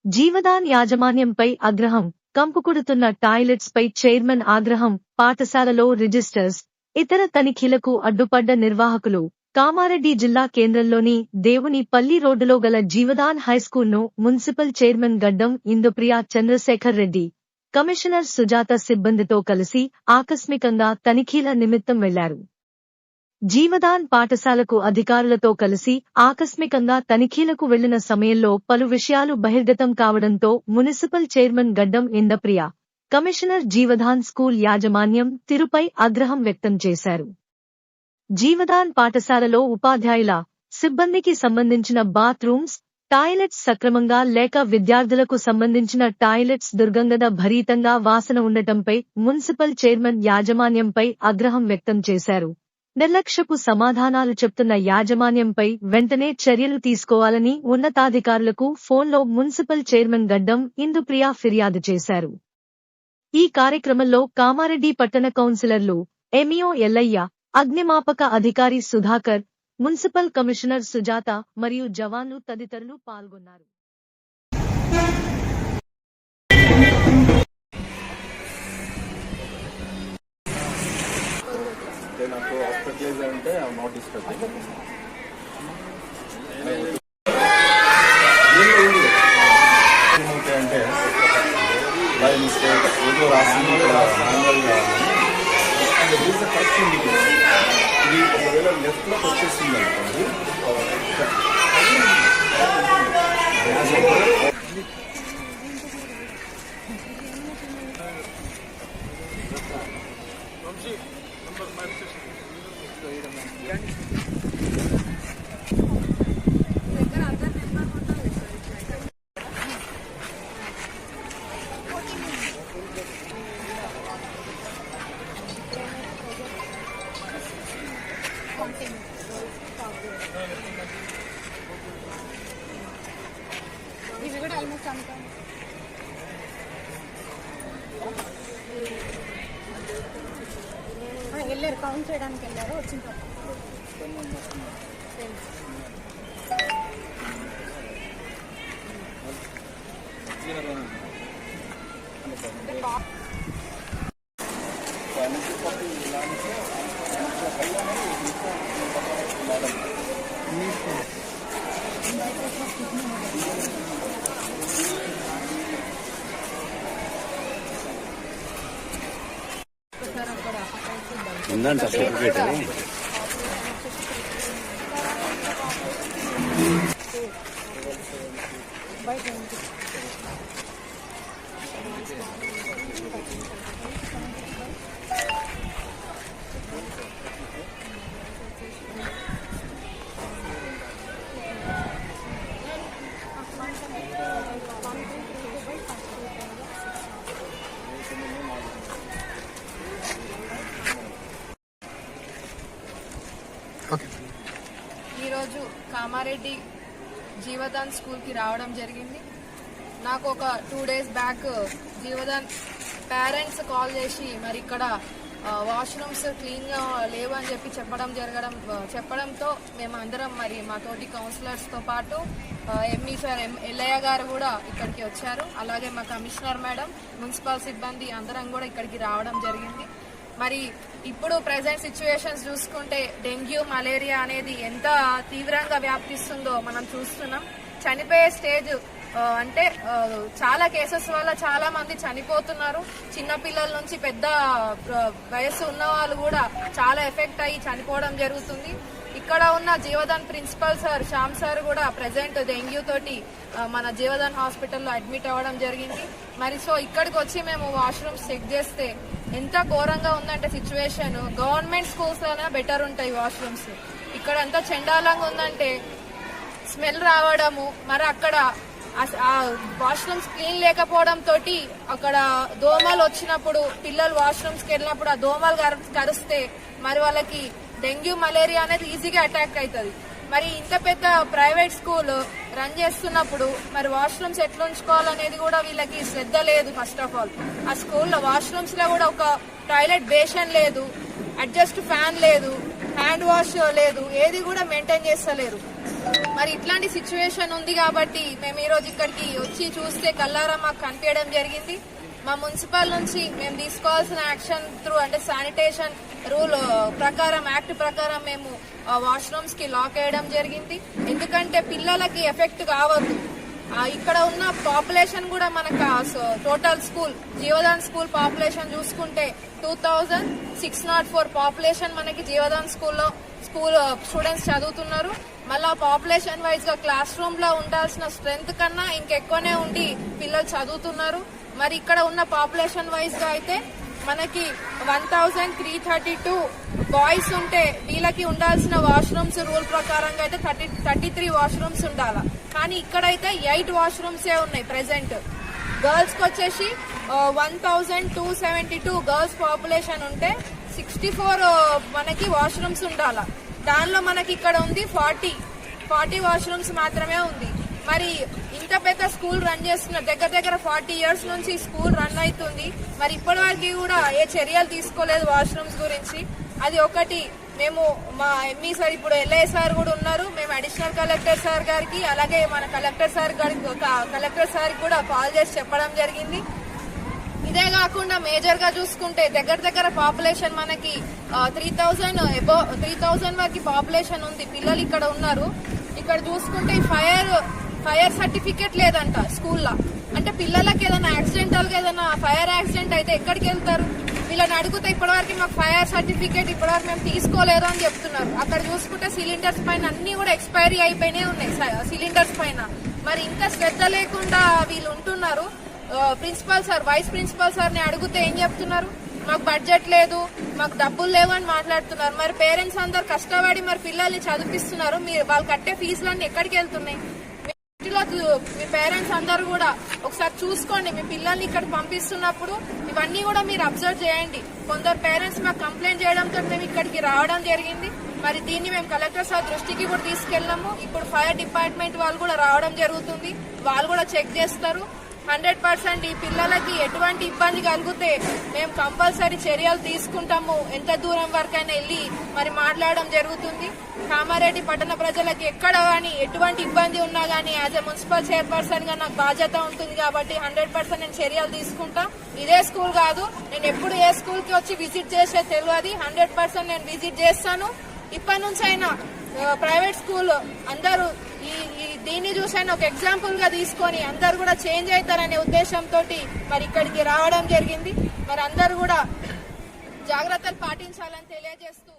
జీవదాన్ యాజమాన్యంపై ఆగ్రహం, కంపుకొడుతున్న టాయిలెట్స్ పై చైర్మన్ ఆగ్రహం, పాఠశాలలో రిజిస్టర్స్, ఇతర తనిఖీలకు అడ్డుపడ్డ నిర్వాహకులు. కామారెడ్డి జిల్లా కేంద్రంలోని దేవునిపల్లి రోడ్డులో గల జీవదాన్ హైస్కూల్ను మున్సిపల్ చైర్మన్ గడ్డం ఇందుప్రియ చంద్రశేఖర్ రెడ్డి, కమిషనర్ సుజాత సిబ్బందితో కలిసి ఆకస్మికంగా తనిఖీల నిమిత్తం వెళ్లారు. జీవదాన్ పాఠశాలకు అధికారులతో కలిసి ఆకస్మికంగా తనిఖీలకు వెళ్లిన సమయంలో పలు విషయాలు బహిర్గతం కావడంతో మున్సిపల్ చైర్మన్ గడ్డం ఇందప్రియ, కమిషనర్ జీవదాన్ స్కూల్ యాజమాన్యం తీరుపై ఆగ్రహం వ్యక్తం చేశారు. జీవదాన్ పాఠశాలలో ఉపాధ్యాయుల, సిబ్బందికి సంబంధించిన బాత్రూమ్స్, టాయిలెట్స్ సక్రమంగా లేక విద్యార్థులకు సంబంధించిన టాయిలెట్స్ దుర్గంధ భరీతంగా వాసన ఉండటంపై మున్సిపల్ చైర్మన్ యాజమాన్యంపై ఆగ్రహం వ్యక్తం చేశారు. నిర్లక్ష్యపు సమాధానాలు చెప్తున్న యాజమాన్యంపై వెంటనే చర్యలు తీసుకోవాలని ఉన్నతాధికారులకు ఫోన్లో మున్సిపల్ చైర్మన్ గడ్డం ఇందుప్రియ ఫిర్యాదు చేశారు. ఈ కార్యక్రమంలో కామారెడ్డి పట్టణ కౌన్సిలర్లు, ఎంఈఓ ఎల్లయ్య, అగ్నిమాపక అధికారి సుధాకర్, మున్సిపల్ కమిషనర్ సుజాత మరియు జవాన్లు తదితరులు పాల్గొన్నారు. ఇది ఒకవేళ లెఫ్ట్ లోకి వచ్చేసింది అనుకోండి, ఇవి కూడా ఆల్మోస్ట్ అనుకోండి. వెళ్ళారు, కౌంట్ చేయడానికి వెళ్ళారు, వచ్చిన ఉందంట సర్టిఫికేట్. ఈరోజు కామారెడ్డి జీవదాన్ స్కూల్కి రావడం జరిగింది. నాకు ఒక 2 days back Jeevadan parents call చేసి మరి ఇక్కడ వాష్రూమ్స్ క్లీన్గా లేవు అని చెప్పి చెప్పడంతో మేము అందరం మరి మా తోటి కౌన్సిలర్స్తో పాటు ఎంఈ సార్ ఎల్లయ్య గారు కూడా ఇక్కడికి వచ్చారు. అలాగే మా కమిషనర్ మేడం, మున్సిపల్ సిబ్బంది అందరం కూడా ఇక్కడికి రావడం జరిగింది. మరి ఇప్పుడు ప్రెసెంట్ సిచ్యువేషన్స్ చూసుకుంటే డెంగ్యూ, మలేరియా అనేది ఎంత తీవ్రంగా వ్యాప్తిస్తుందో మనం చూస్తున్నాం. చనిపోయే స్టేజ్ అంటే చాలా కేసెస్ వల్ల చాలా మంది చనిపోతున్నారు. చిన్నపిల్లల నుంచి పెద్ద వయసు ఉన్న వాళ్ళు కూడా చాలా ఎఫెక్ట్ అయ్యి చనిపోవడం జరుగుతుంది. ఇక్కడ ఉన్న Jeevadan principal sir Shyam sir కూడా ప్రెసెంట్ డెంగ్యూ తోటి మన జీవదాన్ హాస్పిటల్లో అడ్మిట్ అవ్వడం జరిగింది. మరి సో ఇక్కడికి వచ్చి మేము వాష్రూమ్స్ చెక్ చేస్తే ఎంత ఘోరంగా ఉందంటే సిచ్యువేషన్, గవర్నమెంట్ స్కూల్స్ లోనే బెటర్ ఉంటాయి వాష్రూమ్స్. ఇక్కడ ఎంత చండాలంగా ఉందంటే స్మెల్ రావడము, మరి అక్కడ వాష్రూమ్స్ క్లీన్ లేకపోవడం తోటి అక్కడ దోమలు వచ్చినప్పుడు పిల్లలు వాష్రూమ్స్ కి వెళ్ళినప్పుడు ఆ దోమలు కరిస్తే మరి వాళ్ళకి డెంగ్యూ, మలేరియా అనేది ఈజీగా అటాక్ అవుతుంది. మరి ఇంత పెద్ద ప్రైవేట్ స్కూల్ రన్ చేస్తున్నప్పుడు మరి వాష్రూమ్స్ ఎట్లా ఉంచుకోవాలనేది కూడా వీళ్ళకి శ్రద్ధ లేదు. ఫస్ట్ ఆఫ్ ఆల్ ఆ స్కూల్లో వాష్రూమ్స్ లో కూడా ఒక టాయిలెట్ బేషన్ లేదు, అడ్జస్ట్ ఫ్యాన్ లేదు, హ్యాండ్ వాష్ లేదు, ఏది కూడా మెయింటైన్ చేస్తలేరు. మరి ఇట్లాంటి సిచ్యువేషన్ ఉంది కాబట్టి మేము ఈ రోజు ఇక్కడికి వచ్చి చూస్తే కల్లారా మాకు కనిపించడం జరిగింది. మా మున్సిపల్ నుంచి మేము తీసుకోవాల్సిన యాక్షన్ త్రూ అంటే శానిటేషన్ రూల్ ప్రకారం యాక్ట్ ప్రకారం మేము వాష్రూమ్స్ కి లాక్ వేయడం జరిగింది. ఎందుకంటే పిల్లలకి ఎఫెక్ట్ కావద్దు. ఇక్కడ ఉన్న పాపులేషన్ కూడా మనకు total school Jeevadan school population చూసుకుంటే 2604 పాపులేషన్ మనకి జీవదాన్ స్కూల్ స్టూడెంట్స్ చదువుతున్నారు. మళ్ళా పాపులేషన్ వైజ్ గా క్లాస్ రూమ్ లో ఉండాల్సిన స్ట్రెంత్ కన్నా ఇంకెక్కువనే ఉండి పిల్లలు చదువుతున్నారు. మరి ఇక్కడ ఉన్న పాపులేషన్ వైజ్ గా అయితే మనకి 1332 బాయ్స్ ఉంటే వీళ్ళకి ఉండాల్సిన వాష్రూమ్స్ రూల్ ప్రకారంగా అయితే 33 వాష్రూమ్స్ ఉండాలి. కానీ ఇక్కడైతే 8 వాష్రూమ్సే ఉన్నాయి ప్రెసెంట్. గర్ల్స్ కి వచ్చేసి 1272 గర్ల్స్ పాపులేషన్ ఉంటే 64 మనకి వాష్రూమ్స్ ఉండాలి. దానిలో మనకి ఇక్కడ ఉంది 40 వాష్రూమ్స్ మాత్రమే ఉంది. మరి ఇంత పెద్ద స్కూల్ రన్ చేస్తున్న దగ్గర 40 ఇయర్స్ నుంచి స్కూల్ రన్ అవుతుంది. మరి ఇప్పటి వరకు కూడా ఏ చర్యలు తీసుకోలేదు వాష్రూమ్స్ గురించి. అది ఒకటి. మేము మా ఎంఈ సార్ ఇప్పుడు ఎల్ఐ సార్ కూడా ఉన్నారు. మేము అడిషనల్ కలెక్టర్ సార్ గారికి అలాగే మన కలెక్టర్ సార్ కూడా కాల్ చేసి చెప్పడం జరిగింది. ఇదే కాకుండా మేజర్ గా చూసుకుంటే దగ్గర పాపులేషన్ మనకి 3000 వరకు పాపులేషన్ ఉంది. పిల్లలు ఇక్కడ ఉన్నారు. ఇక్కడ చూసుకుంటే ఫైర్ సర్టిఫికేట్ లేదంట స్కూల్లో. అంటే పిల్లలకి ఏదైనా యాక్సిడెంటల్ గా ఏదైనా ఫైర్ యాక్సిడెంట్ అయితే ఎక్కడికి వెళ్తారు? వీళ్ళని అడిగితే ఇప్పటివరకు మాకు ఫైర్ సర్టిఫికేట్ ఇప్పటివరకు మేము తీసుకోలేదు అని చెప్తున్నారు. అక్కడ చూసుకుంటే సిలిండర్స్ పైన అన్ని కూడా ఎక్స్పైరీ అయిపోయినాయి ఉన్నాయి సిలిండర్స్ పైన. మరి ఇంత శ్రద్ధ లేకుండా వీళ్ళు ఉంటున్నారు. Principal sir vice principal sir ని అడిగితే ఏం చెప్తున్నారు? మాకు బడ్జెట్ లేదు, మాకు డబ్బులు లేవు అని మాట్లాడుతున్నారు. మరి పేరెంట్స్ అందరు కష్టపడి మరి పిల్లల్ని చదివిస్తున్నారు. మీరు వాళ్ళు కట్టే ఫీజులన్నీ ఎక్కడికి వెళ్తున్నాయి? మీ పేరెంట్స్ అందరూ కూడా ఒకసారి చూసుకోండి. మీ పిల్లల్ని ఇక్కడ పంపిస్తున్నప్పుడు ఇవన్నీ కూడా మీరు అబ్జర్వ్ చేయండి. కొందరు పేరెంట్స్ మాకు కంప్లైంట్ చేయడంతో మేము ఇక్కడికి రావడం జరిగింది. మరి దీన్ని మేము కలెక్టర్ సార్ దృష్టికి కూడా తీసుకెళ్లాము. ఇప్పుడు ఫైర్ డిపార్ట్మెంట్ వాళ్ళు కూడా రావడం జరుగుతుంది. వాళ్ళు కూడా చెక్ చేస్తారు. 100% ఈ పిల్లలకి ఎటువంటి ఇబ్బంది కలిగితే మేము కంపల్సరీ చర్యలు తీసుకుంటాము. ఎంత దూరం వరకైనా వెళ్ళి మరి మాట్లాడడం జరుగుతుంది. కామారెడ్డి పట్టణ ప్రజలకి ఎక్కడ గానీ ఎటువంటి ఇబ్బంది ఉన్నా గానీ యాజ్ ఎ మున్సిపల్ చైర్పర్సన్ గా నాకు బాధ్యత ఉంటుంది కాబట్టి 100% నేను చర్యలు తీసుకుంటా. ఇదే స్కూల్ కాదు, నేను ఎప్పుడు ఏ స్కూల్ కి వచ్చి విజిట్ చేసే తెలియదు. 100% నేను విజిట్ చేస్తాను. ఇప్పటి నుంచి అయినా ప్రైవేట్ స్కూల్ అందరూ దీన్ని చూసైనా ఒక ఎగ్జాంపుల్ గా తీసుకొని అందరు కూడా చేంజ్ అవుతారనే ఉద్దేశంతో మరి ఇక్కడికి రావడం జరిగింది. మరి అందరు కూడా జాగ్రత్తలు పాటించాలని తెలియజేస్తూ